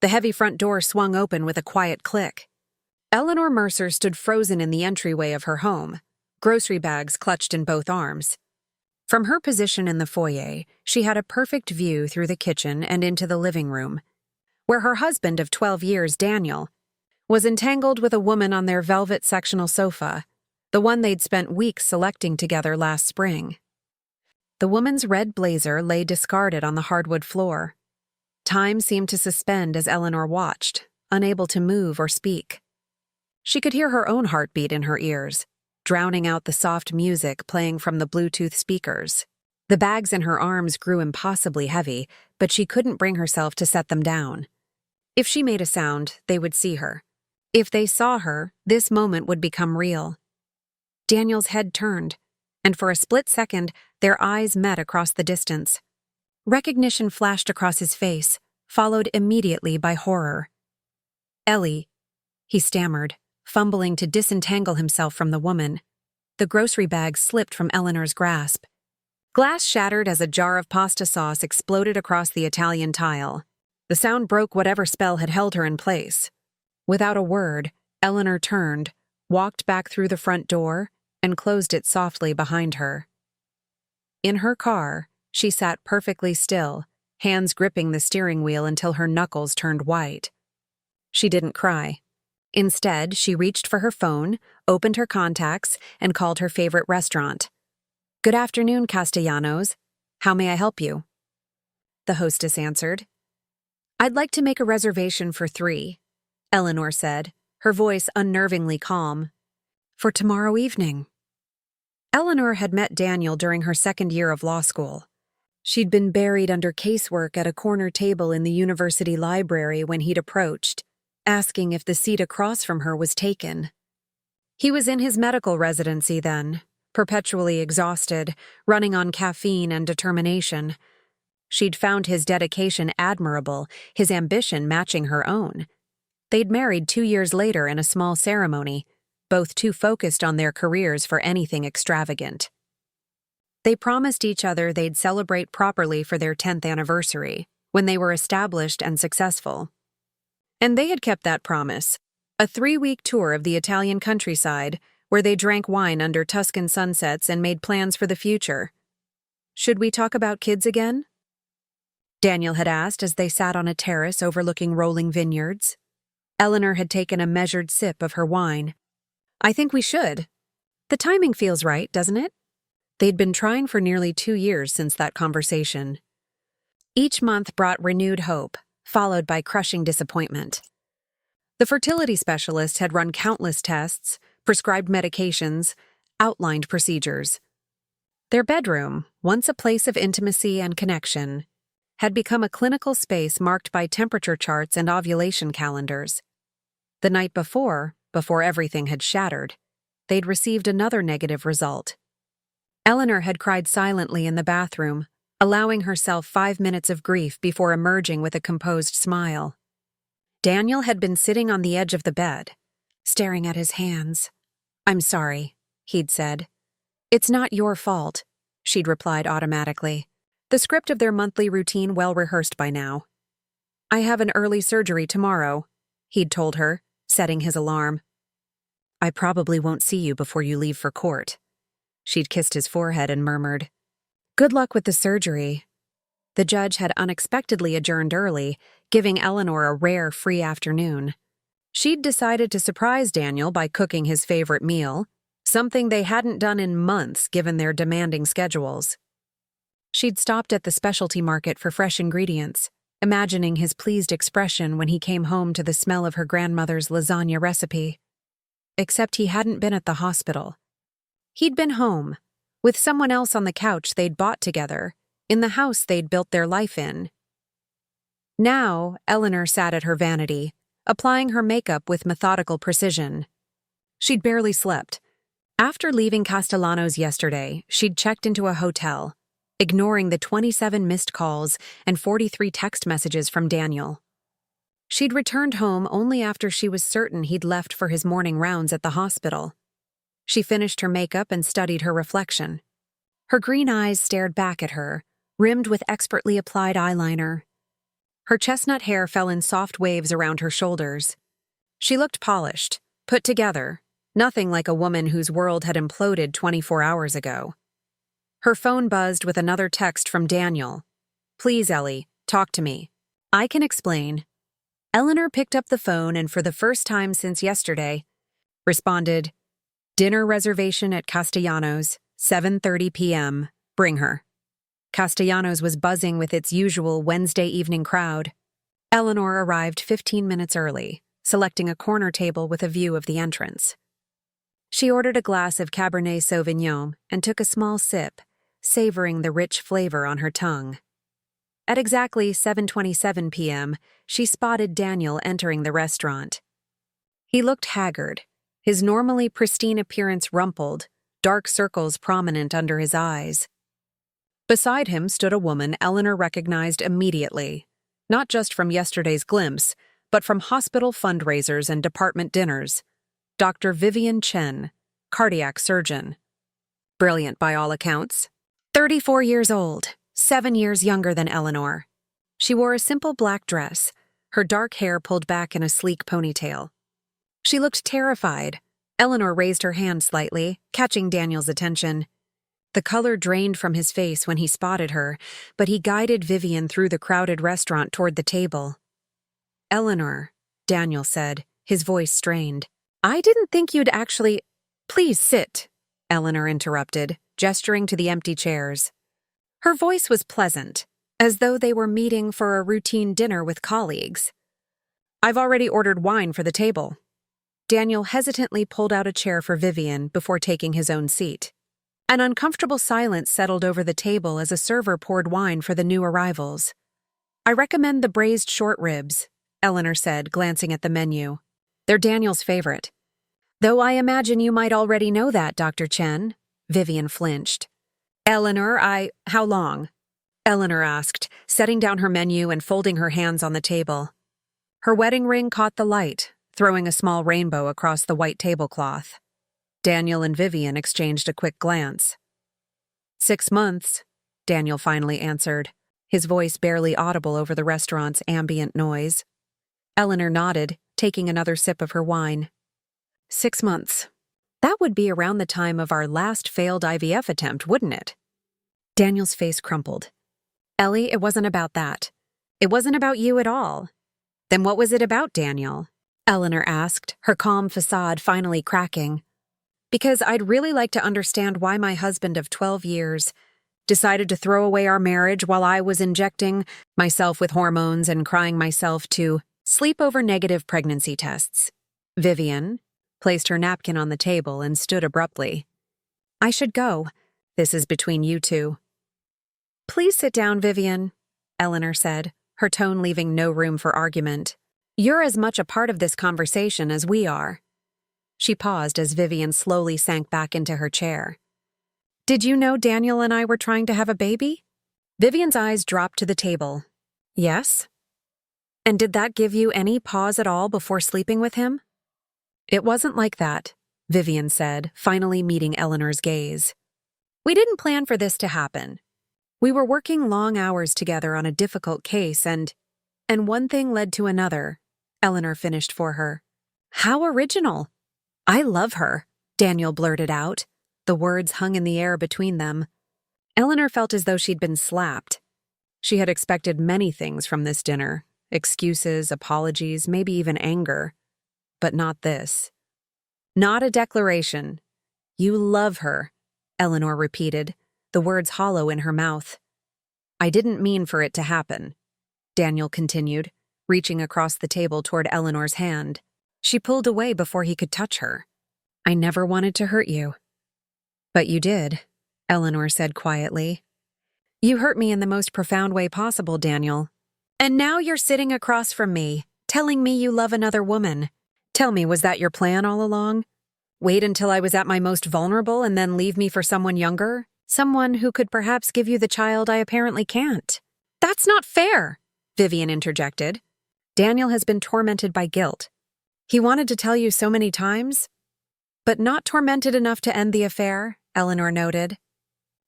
The heavy front door swung open with a quiet click. Eleanor Mercer stood frozen in the entryway of her home, grocery bags clutched in both arms. From her position in the foyer, she had a perfect view through the kitchen and into the living room, where her husband of 12 years, Daniel, was entangled with a woman on their velvet sectional sofa, the one they'd spent weeks selecting together last spring. The woman's red blazer lay discarded on the hardwood floor. Time seemed to suspend as Eleanor watched, unable to move or speak. She could hear her own heartbeat in her ears, drowning out the soft music playing from the Bluetooth speakers. The bags in her arms grew impossibly heavy, but she couldn't bring herself to set them down. If she made a sound, they would see her. If they saw her, this moment would become real. Daniel's head turned, and for a split second, their eyes met across the distance. Recognition flashed across his face, followed immediately by horror. "Ellie," he stammered, fumbling to disentangle himself from the woman. The grocery bag slipped from Eleanor's grasp. Glass shattered as a jar of pasta sauce exploded across the Italian tile. The sound broke whatever spell had held her in place. Without a word, Eleanor turned, walked back through the front door, and closed it softly behind her. In her car, she sat perfectly still, hands gripping the steering wheel until her knuckles turned white. She didn't cry. Instead, she reached for her phone, opened her contacts, and called her favorite restaurant. "Good afternoon, Castellanos. How may I help you?" The hostess answered. "I'd like to make a reservation for 3, Eleanor said, her voice unnervingly calm. "For tomorrow evening." Eleanor had met Daniel during her second year of law school. She'd been buried under casework at a corner table in the university library when he'd approached, asking if the seat across from her was taken. He was in his medical residency then, perpetually exhausted, running on caffeine and determination. She'd found his dedication admirable, his ambition matching her own. They'd married 2 years later in a small ceremony, both too focused on their careers for anything extravagant. They promised each other they'd celebrate properly for their 10th anniversary, when they were established and successful. And they had kept that promise, a 3-week tour of the Italian countryside, where they drank wine under Tuscan sunsets and made plans for the future. "Should we talk about kids again?" Daniel had asked as they sat on a terrace overlooking rolling vineyards. Eleanor had taken a measured sip of her wine. "I think we should. The timing feels right, doesn't it?" They'd been trying for nearly 2 years since that conversation. Each month brought renewed hope, followed by crushing disappointment. The fertility specialist had run countless tests, prescribed medications, outlined procedures. Their bedroom, once a place of intimacy and connection, had become a clinical space marked by temperature charts and ovulation calendars. The night before everything had shattered, they'd received another negative result. Eleanor had cried silently in the bathroom, allowing herself 5 minutes of grief before emerging with a composed smile. Daniel had been sitting on the edge of the bed, staring at his hands. "I'm sorry," he'd said. "It's not your fault," she'd replied automatically, the script of their monthly routine well rehearsed by now. "I have an early surgery tomorrow," he'd told her, setting his alarm. "I probably won't see you before you leave for court." She'd kissed his forehead and murmured, "Good luck with the surgery." The judge had unexpectedly adjourned early, giving Eleanor a rare free afternoon. She'd decided to surprise Daniel by cooking his favorite meal, something they hadn't done in months given their demanding schedules. She'd stopped at the specialty market for fresh ingredients, imagining his pleased expression when he came home to the smell of her grandmother's lasagna recipe. Except he hadn't been at the hospital. He'd been home, with someone else on the couch they'd bought together, in the house they'd built their life in. Now, Eleanor sat at her vanity, applying her makeup with methodical precision. She'd barely slept. After leaving Castellanos yesterday, she'd checked into a hotel, ignoring the 27 missed calls and 43 text messages from Daniel. She'd returned home only after she was certain he'd left for his morning rounds at the hospital. She finished her makeup and studied her reflection. Her green eyes stared back at her, rimmed with expertly applied eyeliner. Her chestnut hair fell in soft waves around her shoulders. She looked polished, put together, nothing like a woman whose world had imploded 24 hours ago. Her phone buzzed with another text from Daniel. "Please, Ellie, talk to me. I can explain." Eleanor picked up the phone and for the first time since yesterday, responded, "Dinner reservation at Castellanos, 7:30 p.m. Bring her." Castellanos was buzzing with its usual Wednesday evening crowd. Eleanor arrived 15 minutes early, selecting a corner table with a view of the entrance. She ordered a glass of Cabernet Sauvignon and took a small sip, savoring the rich flavor on her tongue. At exactly 7:27 p.m., she spotted Daniel entering the restaurant. He looked haggard, his normally pristine appearance rumpled, dark circles prominent under his eyes. Beside him stood a woman Eleanor recognized immediately, not just from yesterday's glimpse, but from hospital fundraisers and department dinners. Dr. Vivian Chen, cardiac surgeon. Brilliant by all accounts. 34 years old, 7 years younger than Eleanor. She wore a simple black dress, her dark hair pulled back in a sleek ponytail. She looked terrified. Eleanor raised her hand slightly, catching Daniel's attention. The color drained from his face when he spotted her, but he guided Vivian through the crowded restaurant toward the table. "Eleanor," Daniel said, his voice strained. "I didn't think you'd actually—" "Please sit," Eleanor interrupted, gesturing to the empty chairs. Her voice was pleasant, as though they were meeting for a routine dinner with colleagues. "I've already ordered wine for the table." Daniel hesitantly pulled out a chair for Vivian before taking his own seat. An uncomfortable silence settled over the table as a server poured wine for the new arrivals. "I recommend the braised short ribs," Eleanor said, glancing at the menu. "They're Daniel's favorite." "Though I imagine you might already know that, Dr. Chen." Vivian flinched. "Eleanor, how long?" Eleanor asked, setting down her menu and folding her hands on the table. Her wedding ring caught the light, throwing a small rainbow across the white tablecloth. Daniel and Vivian exchanged a quick glance. 6 months, Daniel finally answered, his voice barely audible over the restaurant's ambient noise. Eleanor nodded, taking another sip of her wine. 6 months. That would be around the time of our last failed IVF attempt, wouldn't it? Daniel's face crumpled. "Ellie, it wasn't about that. It wasn't about you at all." "Then what was it about, Daniel?" Eleanor asked, her calm facade finally cracking. "Because I'd really like to understand why my husband of 12 years decided to throw away our marriage while I was injecting myself with hormones and crying myself to sleep over negative pregnancy tests." Vivian placed her napkin on the table and stood abruptly. "I should go. This is between you two." "Please sit down, Vivian," Eleanor said, her tone leaving no room for argument. "You're as much a part of this conversation as we are." She paused as Vivian slowly sank back into her chair. "Did you know Daniel and I were trying to have a baby?" Vivian's eyes dropped to the table. "Yes." "And did that give you any pause at all before sleeping with him?" "It wasn't like that," Vivian said, finally meeting Eleanor's gaze. "We didn't plan for this to happen. We were working long hours together on a difficult case and one thing led to another," Eleanor finished for her. "How original." "I love her," Daniel blurted out. The words hung in the air between them. Eleanor felt as though she'd been slapped. She had expected many things from this dinner, excuses, apologies, maybe even anger. But not this. "Not a declaration. You love her," Eleanor repeated, the words hollow in her mouth. "I didn't mean for it to happen," Daniel continued, reaching across the table toward Eleanor's hand. She pulled away before he could touch her. "I never wanted to hurt you." "But you did," Eleanor said quietly. "You hurt me in the most profound way possible, Daniel. And now you're sitting across from me, telling me you love another woman. Tell me, was that your plan all along? Wait until I was at my most vulnerable and then leave me for someone younger? Someone who could perhaps give you the child I apparently can't?" "That's not fair," Vivian interjected. "Daniel has been tormented by guilt. He wanted to tell you so many times, but not tormented enough to end the affair," Eleanor noted.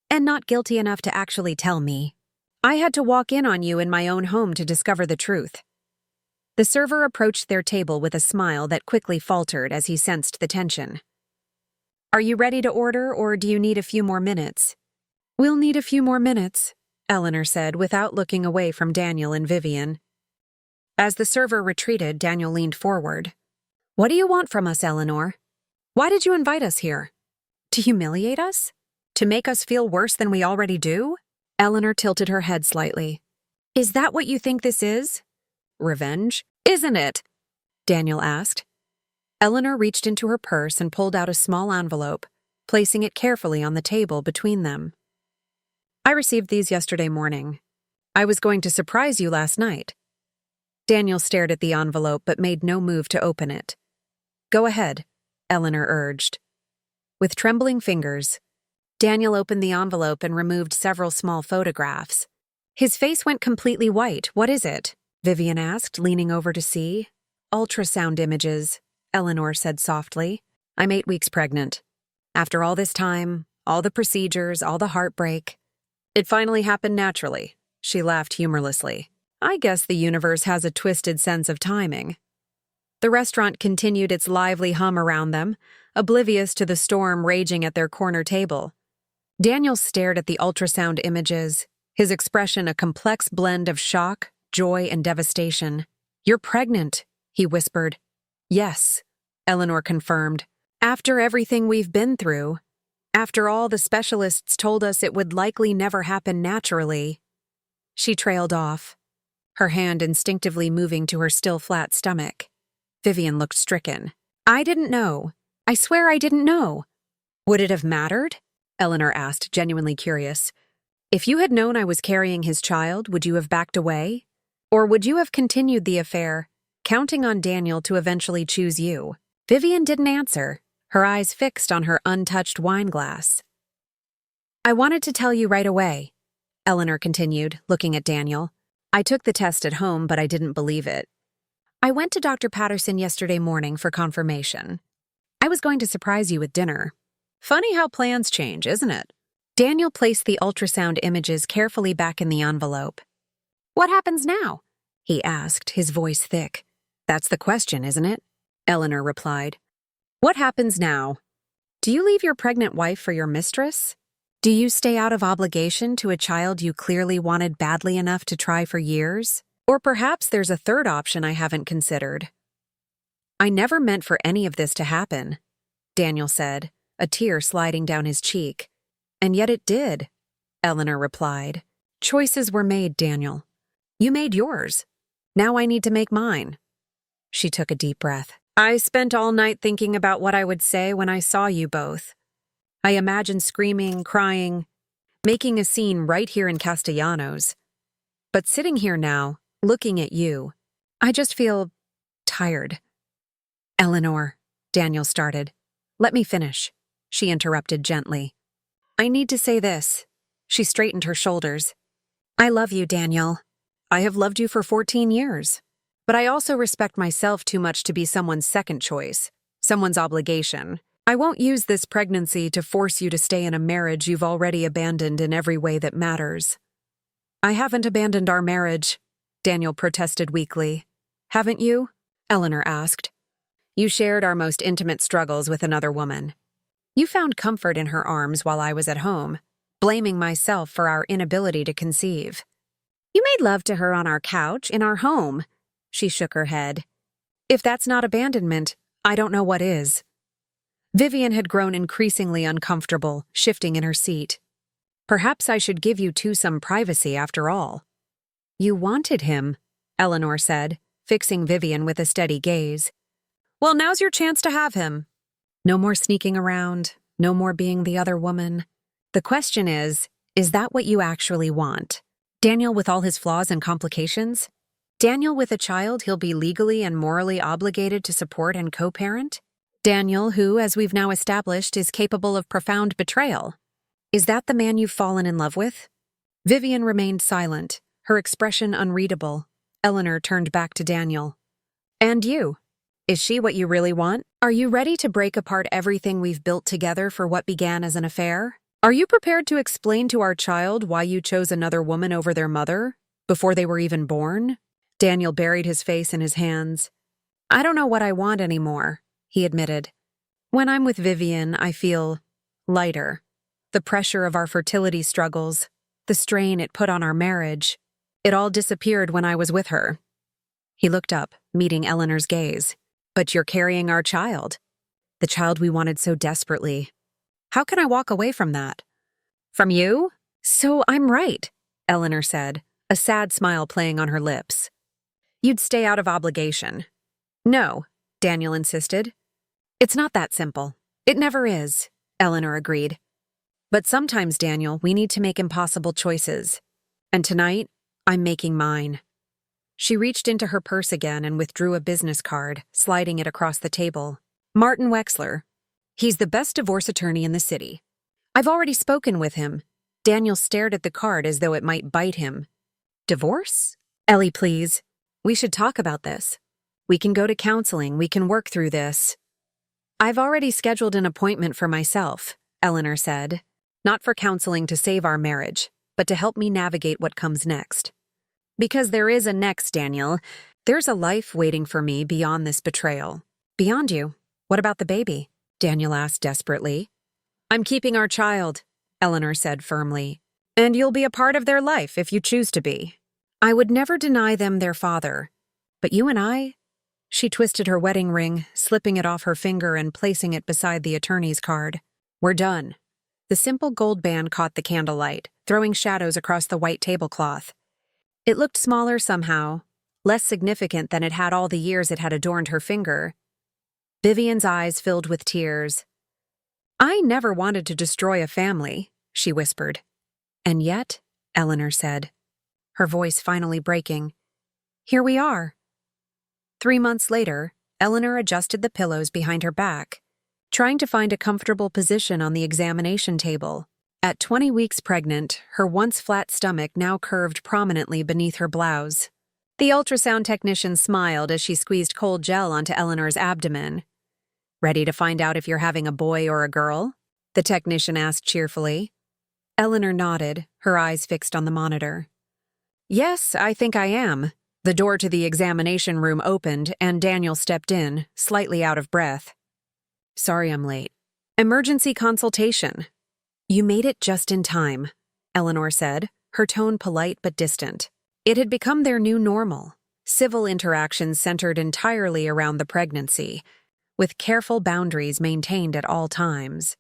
"And not guilty enough to actually tell me." I had to walk in on you in my own home to discover the truth. The server approached their table with a smile that quickly faltered as he sensed the tension. Are you ready to order, or do you need a few more minutes? We'll need a few more minutes, Eleanor said without looking away from Daniel and Vivian. As the server retreated, Daniel leaned forward. What do you want from us, Eleanor? Why did you invite us here? To humiliate us? To make us feel worse than we already do? Eleanor tilted her head slightly. Is that what you think this is? Revenge? Isn't it? Daniel asked. Eleanor reached into her purse and pulled out a small envelope, placing it carefully on the table between them. I received these yesterday morning. I was going to surprise you last night. Daniel stared at the envelope but made no move to open it. Go ahead, Eleanor urged. With trembling fingers, Daniel opened the envelope and removed several small photographs. His face went completely white. What is it? Vivian asked, leaning over to see. Ultrasound images, Eleanor said softly. I'm 8 weeks pregnant. After all this time, all the procedures, all the heartbreak, it finally happened naturally. She laughed humorlessly. I guess the universe has a twisted sense of timing. The restaurant continued its lively hum around them, oblivious to the storm raging at their corner table. Daniel stared at the ultrasound images, his expression a complex blend of shock, joy, and devastation. You're pregnant, he whispered. Yes, Eleanor confirmed. After everything we've been through, after all the specialists told us it would likely never happen naturally. She trailed off, her hand instinctively moving to her still flat stomach. Vivian looked stricken. I didn't know. I swear I didn't know. Would it have mattered? Eleanor asked, genuinely curious. If you had known I was carrying his child, would you have backed away? Or would you have continued the affair, counting on Daniel to eventually choose you? Vivian didn't answer, her eyes fixed on her untouched wine glass. I wanted to tell you right away, Eleanor continued, looking at Daniel. I took the test at home, but I didn't believe it. I went to Dr. Patterson yesterday morning for confirmation. I was going to surprise you with dinner. Funny how plans change, isn't it? Daniel placed the ultrasound images carefully back in the envelope. What happens now? He asked, his voice thick. That's the question, isn't it? Eleanor replied. What happens now? Do you leave your pregnant wife for your mistress? Do you stay out of obligation to a child you clearly wanted badly enough to try for years? Or perhaps there's a third option I haven't considered. I never meant for any of this to happen, Daniel said, a tear sliding down his cheek. And yet it did, Eleanor replied. Choices were made, Daniel. You made yours. Now I need to make mine. She took a deep breath. I spent all night thinking about what I would say when I saw you both. I imagined screaming, crying, making a scene right here in Castellanos. But sitting here now, looking at you, I just feel tired. Eleanor, Daniel started. Let me finish, she interrupted gently. I need to say this. She straightened her shoulders. I love you, Daniel. I have loved you for 14 years. But I also respect myself too much to be someone's second choice, someone's obligation. I won't use this pregnancy to force you to stay in a marriage you've already abandoned in every way that matters. I haven't abandoned our marriage, Daniel protested weakly. Haven't you? Eleanor asked. You shared our most intimate struggles with another woman. You found comfort in her arms while I was at home, blaming myself for our inability to conceive. You made love to her on our couch, in our home. She shook her head. If that's not abandonment, I don't know what is. Vivian had grown increasingly uncomfortable, shifting in her seat. Perhaps I should give you two some privacy after all. You wanted him, Eleanor said, fixing Vivian with a steady gaze. Well, now's your chance to have him. No more sneaking around, no more being the other woman. The question is that what you actually want? Daniel with all his flaws and complications? Daniel with a child he'll be legally and morally obligated to support and co-parent? Daniel who, as we've now established, is capable of profound betrayal? Is that the man you've fallen in love with? Vivian remained silent, her expression unreadable. Eleanor turned back to Daniel. And you? Is she what you really want? Are you ready to break apart everything we've built together for what began as an affair? Are you prepared to explain to our child why you chose another woman over their mother, before they were even born? Daniel buried his face in his hands. I don't know what I want anymore, he admitted. When I'm with Vivian, I feel lighter. The pressure of our fertility struggles, the strain it put on our marriage, it all disappeared when I was with her. He looked up, meeting Eleanor's gaze. But you're carrying our child. The child we wanted so desperately. How can I walk away from that? From you? So I'm right, Eleanor said, a sad smile playing on her lips. You'd stay out of obligation. No, Daniel insisted. It's not that simple. It never is, Eleanor agreed. But sometimes, Daniel, we need to make impossible choices. And tonight, I'm making mine. She reached into her purse again and withdrew a business card, sliding it across the table. Martin Wexler. He's the best divorce attorney in the city. I've already spoken with him. Daniel stared at the card as though it might bite him. Divorce? Ellie, please. We should talk about this. We can go to counseling. We can work through this. I've already scheduled an appointment for myself, Eleanor said. Not for counseling to save our marriage, but to help me navigate what comes next. Because there is a next, Daniel. There's a life waiting for me beyond this betrayal. Beyond you. What about the baby? Daniel asked desperately. I'm keeping our child, Eleanor said firmly. And you'll be a part of their life if you choose to be. I would never deny them their father. But you and I? She twisted her wedding ring, slipping it off her finger and placing it beside the attorney's card. We're done. The simple gold band caught the candlelight, throwing shadows across the white tablecloth. It looked smaller somehow, less significant than it had all the years it had adorned her finger. Vivian's eyes filled with tears. I never wanted to destroy a family, she whispered. And yet, Eleanor said, her voice finally breaking, here we are. 3 months later, Eleanor adjusted the pillows behind her back, trying to find a comfortable position on the examination table. At 20 weeks pregnant, her once flat stomach now curved prominently beneath her blouse. The ultrasound technician smiled as she squeezed cold gel onto Eleanor's abdomen. Ready to find out if you're having a boy or a girl? The technician asked cheerfully. Eleanor nodded, her eyes fixed on the monitor. Yes, I think I am. The door to the examination room opened and Daniel stepped in, slightly out of breath. Sorry I'm late. Emergency consultation. You made it just in time, Eleanor said, her tone polite but distant. It had become their new normal, civil interactions centered entirely around the pregnancy, with careful boundaries maintained at all times.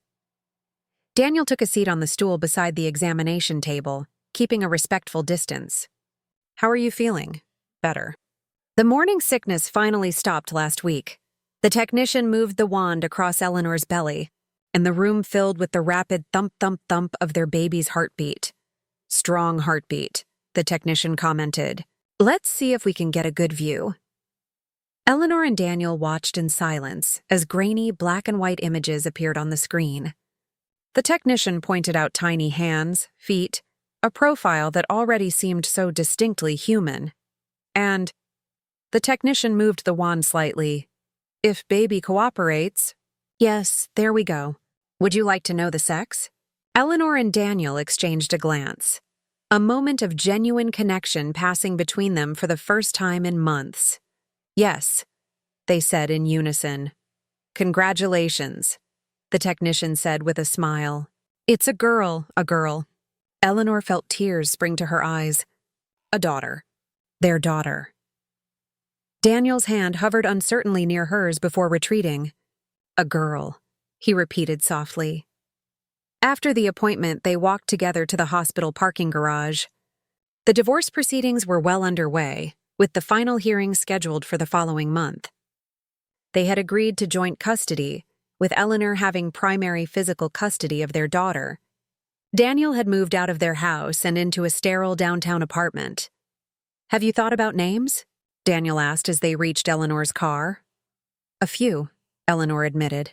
Daniel took a seat on the stool beside the examination table, keeping a respectful distance. How are you feeling? Better. The morning sickness finally stopped last week. The technician moved the wand across Eleanor's belly, and the room filled with the rapid thump-thump-thump of their baby's heartbeat. Strong heartbeat, the technician commented. Let's see if we can get a good view. Eleanor and Daniel watched in silence as grainy black and white images appeared on the screen. The technician pointed out tiny hands, feet, a profile that already seemed so distinctly human. And the technician moved the wand slightly. If baby cooperates. Yes, there we go. Would you like to know the sex? Eleanor and Daniel exchanged a glance. A moment of genuine connection passing between them for the first time in months. Yes, they said in unison. Congratulations, the technician said with a smile. It's a girl, a girl. Eleanor felt tears spring to her eyes. A daughter. Their daughter. Daniel's hand hovered uncertainly near hers before retreating. A girl, he repeated softly. After the appointment, they walked together to the hospital parking garage. The divorce proceedings were well underway, with the final hearing scheduled for the following month. They had agreed to joint custody, with Eleanor having primary physical custody of their daughter. Daniel had moved out of their house and into a sterile downtown apartment. Have you thought about names? Daniel asked as they reached Eleanor's car. A few, Eleanor admitted,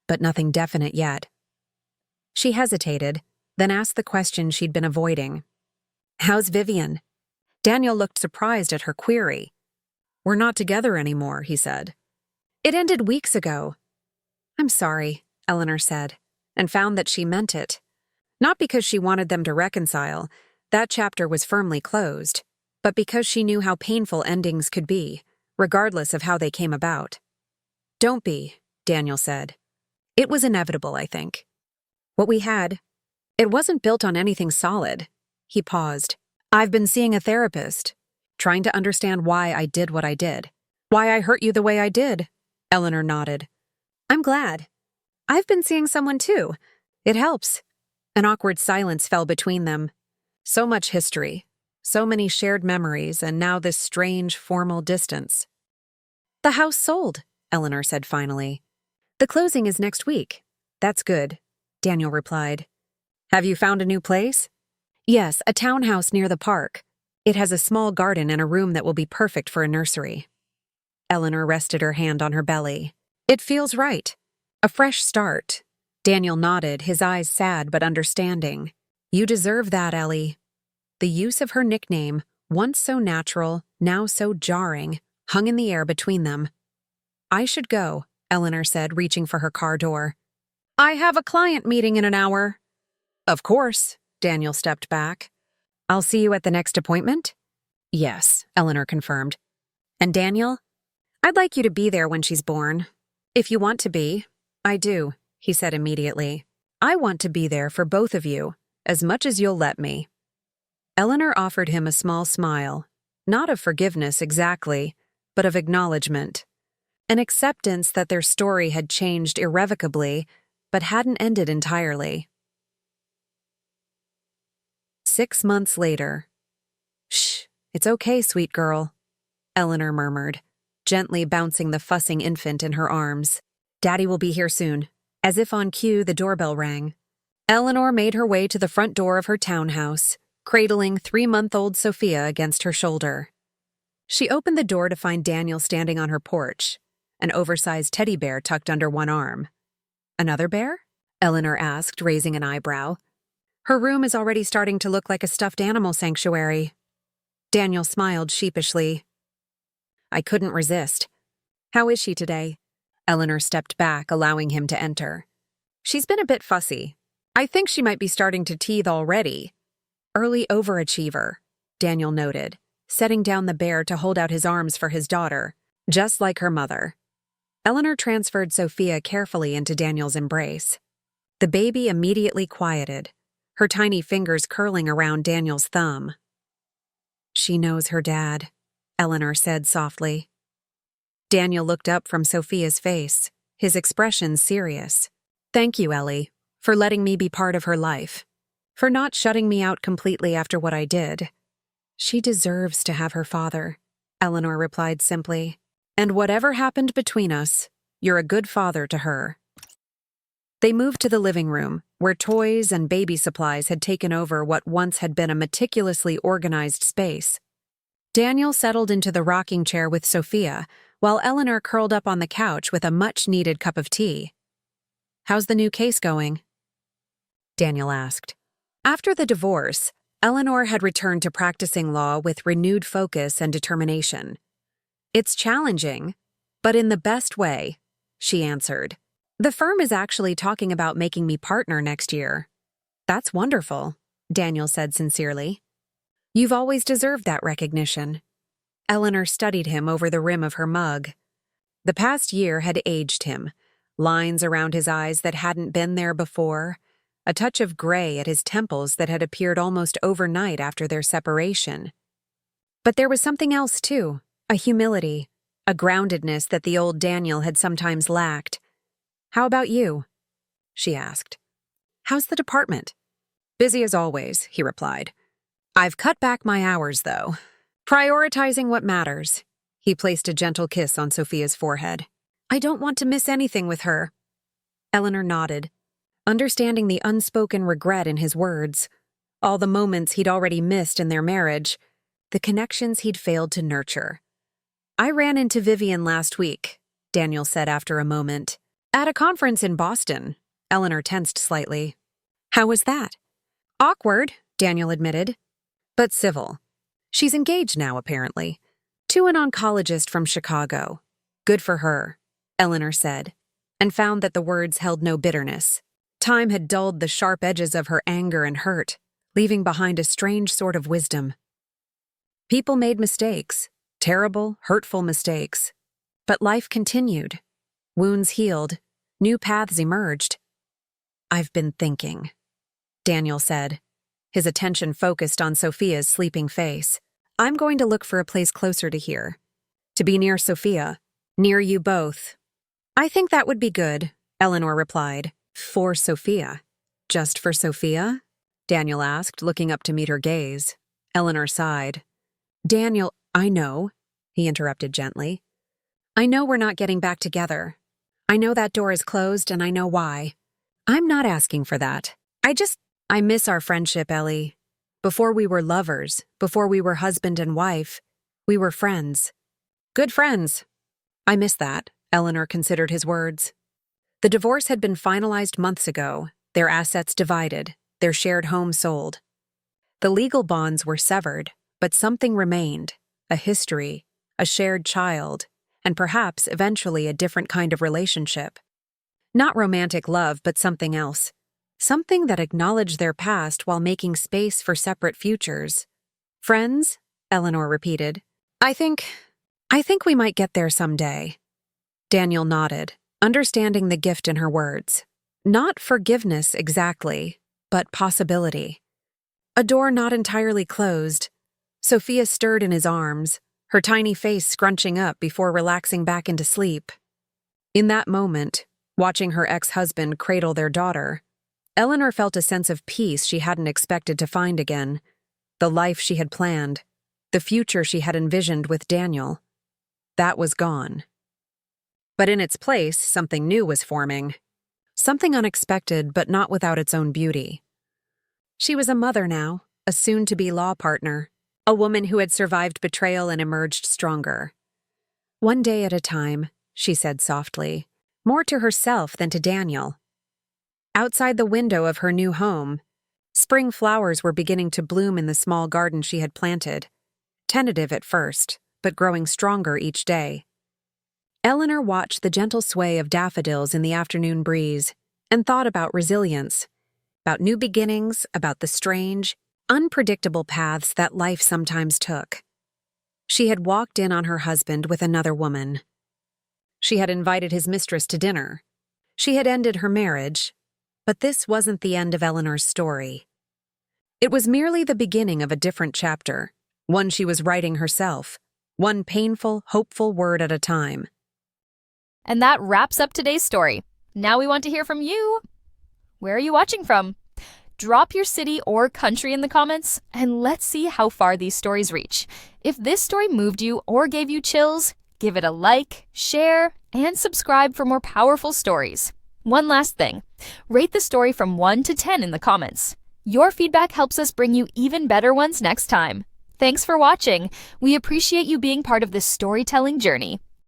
but nothing definite yet. She hesitated, then asked the question she'd been avoiding. How's Vivian? Daniel looked surprised at her query. We're not together anymore, he said. It ended weeks ago. I'm sorry, Eleanor said, and found that she meant it. Not because she wanted them to reconcile, that chapter was firmly closed, but because she knew how painful endings could be, regardless of how they came about. "Don't be," Daniel said. "It was inevitable, I think. What we had, it wasn't built on anything solid." He paused. "I've been seeing a therapist, trying to understand why I did what I did. Why I hurt you the way I did." Eleanor nodded. "I'm glad. I've been seeing someone too. It helps." An awkward silence fell between them. So much history, so many shared memories, and now this strange, formal distance. "The house sold," Eleanor said finally. "The closing is next week." "That's good," Daniel replied. "Have you found a new place?" "Yes, a townhouse near the park. It has a small garden and a room that will be perfect for a nursery." Eleanor rested her hand on her belly. "It feels right. A fresh start." Daniel nodded, his eyes sad but understanding. "You deserve that, Ellie." The use of her nickname, once so natural, now so jarring, hung in the air between them. "I should go," Eleanor said, reaching for her car door. "I have a client meeting in an hour." "Of course," Daniel stepped back. "I'll see you at the next appointment?" "Yes," Eleanor confirmed. "And Daniel? I'd like you to be there when she's born." "If you want to be." "I do," he said immediately. "I want to be there for both of you, as much as you'll let me." Eleanor offered him a small smile, not of forgiveness exactly, but of acknowledgement. An acceptance that their story had changed irrevocably, but hadn't ended entirely. 6 months later. "Shh, it's okay, sweet girl," Eleanor murmured, gently bouncing the fussing infant in her arms. "Daddy will be here soon." As if on cue, the doorbell rang. Eleanor made her way to the front door of her townhouse, cradling 3-month-old Sophia against her shoulder. She opened the door to find Daniel standing on her porch, an oversized teddy bear tucked under one arm. "Another bear?" Eleanor asked, raising an eyebrow. "Her room is already starting to look like a stuffed animal sanctuary." Daniel smiled sheepishly. "I couldn't resist." "How is she today?" Eleanor stepped back, allowing him to enter. "She's been a bit fussy. I think she might be starting to teethe already." "Early overachiever," Daniel noted, setting down the bear to hold out his arms for his daughter, just like her mother. Eleanor transferred Sophia carefully into Daniel's embrace. The baby immediately quieted, her tiny fingers curling around Daniel's thumb. "She knows her dad," Eleanor said softly. Daniel looked up from Sophia's face, his expression serious. "Thank you, Ellie, for letting me be part of her life, for not shutting me out completely after what I did." "She deserves to have her father," Eleanor replied simply. "And whatever happened between us, you're a good father to her." They moved to the living room, where toys and baby supplies had taken over what once had been a meticulously organized space. Daniel settled into the rocking chair with Sophia, while Eleanor curled up on the couch with a much-needed cup of tea. "How's the new case going?" Daniel asked. After the divorce, Eleanor had returned to practicing law with renewed focus and determination. "It's challenging, but in the best way," she answered. "The firm is actually talking about making me partner next year." "That's wonderful," Daniel said sincerely. "You've always deserved that recognition." Eleanor studied him over the rim of her mug. The past year had aged him, lines around his eyes that hadn't been there before, a touch of gray at his temples that had appeared almost overnight after their separation. But there was something else, too, a humility, a groundedness that the old Daniel had sometimes lacked. "How about you?" she asked. "How's the department?" "Busy as always," he replied. "I've cut back my hours, though. Prioritizing what matters." He placed a gentle kiss on Sophia's forehead. "I don't want to miss anything with her." Eleanor nodded, understanding the unspoken regret in his words, all the moments he'd already missed in their marriage, the connections he'd failed to nurture. "I ran into Vivian last week," Daniel said after a moment. "At a conference in Boston." Eleanor tensed slightly. "How was that?" "Awkward," Daniel admitted, "but civil. She's engaged now, apparently, to an oncologist from Chicago. Good for her," Eleanor said, and found that the words held no bitterness. Time had dulled the sharp edges of her anger and hurt, leaving behind a strange sort of wisdom. People made mistakes, terrible, hurtful mistakes. But life continued. Wounds healed. New paths emerged. "I've been thinking," Daniel said, his attention focused on Sophia's sleeping face. "I'm going to look for a place closer to here. To be near Sophia. Near you both." "I think that would be good," Eleanor replied. "For Sophia." "Just for Sophia?" Daniel asked, looking up to meet her gaze. Eleanor sighed. "Daniel, I know," he interrupted gently. "I know we're not getting back together. I know that door is closed and I know why. I'm not asking for that. I miss our friendship, Ellie. Before we were lovers, before we were husband and wife, we were friends. Good friends. I miss that," Eleanor considered his words. The divorce had been finalized months ago, their assets divided, their shared home sold. The legal bonds were severed, but something remained, a history, a shared child, and perhaps eventually a different kind of relationship. Not romantic love, but something else. Something that acknowledged their past while making space for separate futures. "Friends?" Eleanor repeated. I think we might get there someday." Daniel nodded, understanding the gift in her words. Not forgiveness exactly, but possibility. A door not entirely closed. Sophia stirred in his arms, her tiny face scrunching up before relaxing back into sleep. In that moment, watching her ex-husband cradle their daughter, Eleanor felt a sense of peace she hadn't expected to find again. The life she had planned, the future she had envisioned with Daniel. That was gone. But in its place, something new was forming. Something unexpected, but not without its own beauty. She was a mother now, a soon-to-be law partner, a woman who had survived betrayal and emerged stronger. "One day at a time," she said softly, more to herself than to Daniel. Outside the window of her new home, spring flowers were beginning to bloom in the small garden she had planted, tentative at first, but growing stronger each day. Eleanor watched the gentle sway of daffodils in the afternoon breeze and thought about resilience, about new beginnings, about the strange, unpredictable paths that life sometimes took. She had walked in on her husband with another woman. She had invited his mistress to dinner. She had ended her marriage, but this wasn't the end of Eleanor's story. It was merely the beginning of a different chapter, one she was writing herself, one painful, hopeful word at a time. And that wraps up today's story. Now we want to hear from you. Where are you watching from? Drop your city or country in the comments, and let's see how far these stories reach. If this story moved you or gave you chills, give it a like, share, and subscribe for more powerful stories. One last thing, rate the story from 1 to 10 in the comments. Your feedback helps us bring you even better ones next time. Thanks for watching. We appreciate you being part of this storytelling journey.